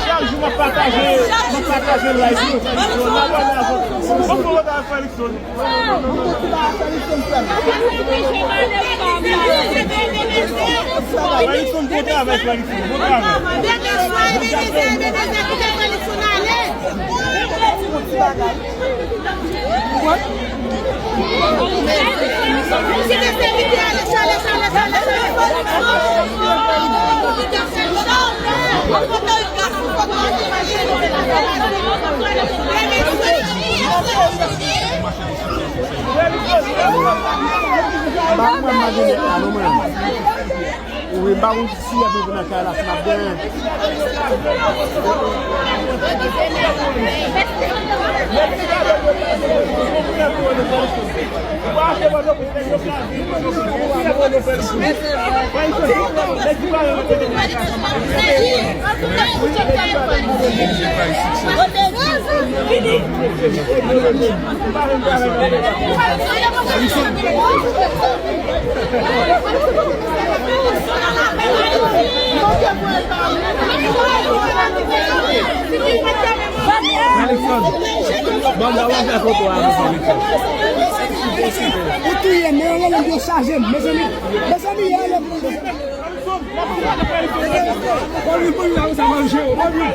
Charles, uma patagem lá em cima. Vamos colocar a Felixson. Felixson, botar, vai, Felixson. O embaixo de si é na cara, na bem. Manda lá na foto lá, o tu ia meu, ela não charge, mas ele ela pode ir lá usar mais gelo, pode ir.